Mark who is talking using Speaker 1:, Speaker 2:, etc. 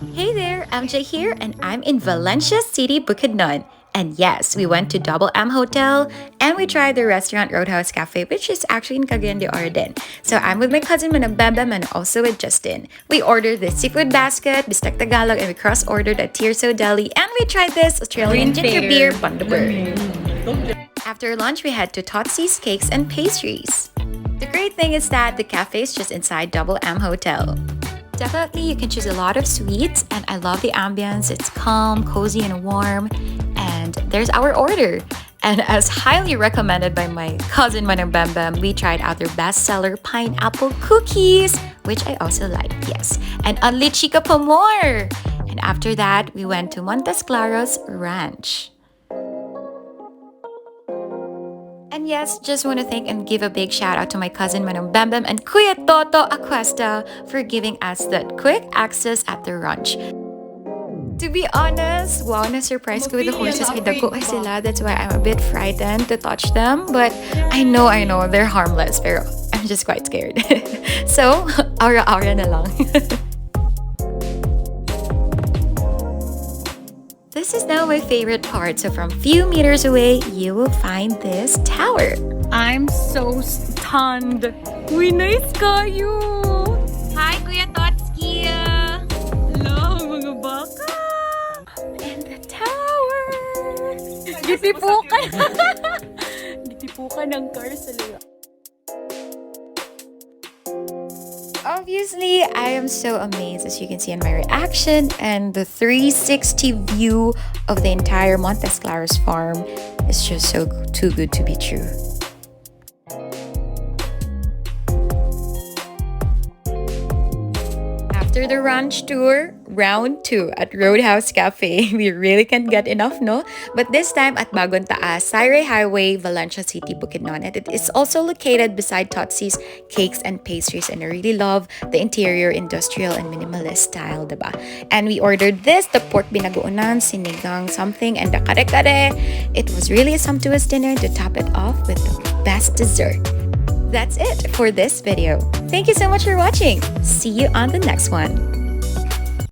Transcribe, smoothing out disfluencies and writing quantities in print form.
Speaker 1: Hey there, MJ here, and I'm in Valencia City, Bukidnon. And yes, we went to Double M Hotel and we tried the restaurant Roadhouse Cafe, which is actually in Cagayan de Oro din. So I'm with my cousin Manang Bembem and also with Justin. We ordered the seafood basket, bistek Tagalog, and we cross-ordered a Tirso deli, and we tried this Australian ginger beer, Bundaberg. After lunch, we head to Totsy's Cakes and Pastries. The great thing is that the cafe is just inside Double M Hotel. Definitely, you can choose a lot of sweets, and I love the ambience. It's calm, cozy, and warm. And there's our order. And as highly recommended by my cousin Manang Bembem, we tried out their bestseller pineapple cookies, which I also like, yes. And unli chica pa more! And after that, we went to Montes Claros Ranch. And yes, just want to thank and give a big shout out to my cousin Manong Bembem and Kuya Toto Aquesta for giving us that quick access at the ranch. To be honest, wow, na-surprise ko with the horses. Kay dago ay sila. That's why I'm a bit frightened to touch them. But I know, they're harmless. Pero I'm just quite scared. So, aura-aura na lang. This is now my favorite part. So from few meters away, you will find this tower.
Speaker 2: I'm so stunned. Uy, nice kayo!
Speaker 3: Hi, Kuya Totski!
Speaker 2: Hello, mga baka!
Speaker 1: And the tower!
Speaker 2: Gitipukan! Gitipukan ng car sa lula.
Speaker 1: Obviously, I am so amazed, as you can see in my reaction, and the 360 view of the entire Montes Claros farm is just so too good to be true. After the ranch tour, round 2 at Roadhouse Cafe. We really can't get enough, no? But this time at Bagong Taas, Sire Highway, Valencia City, Bukidnon. And it is also located beside Totsy's Cakes and Pastries. And I really love the interior, industrial, and minimalist style, diba? And we ordered this, the pork binagoonan, sinigang something, and the kare-kare. It was really a sumptuous dinner to top it off with the best dessert. That's it for this video. Thank you so much for watching. See you on the next one.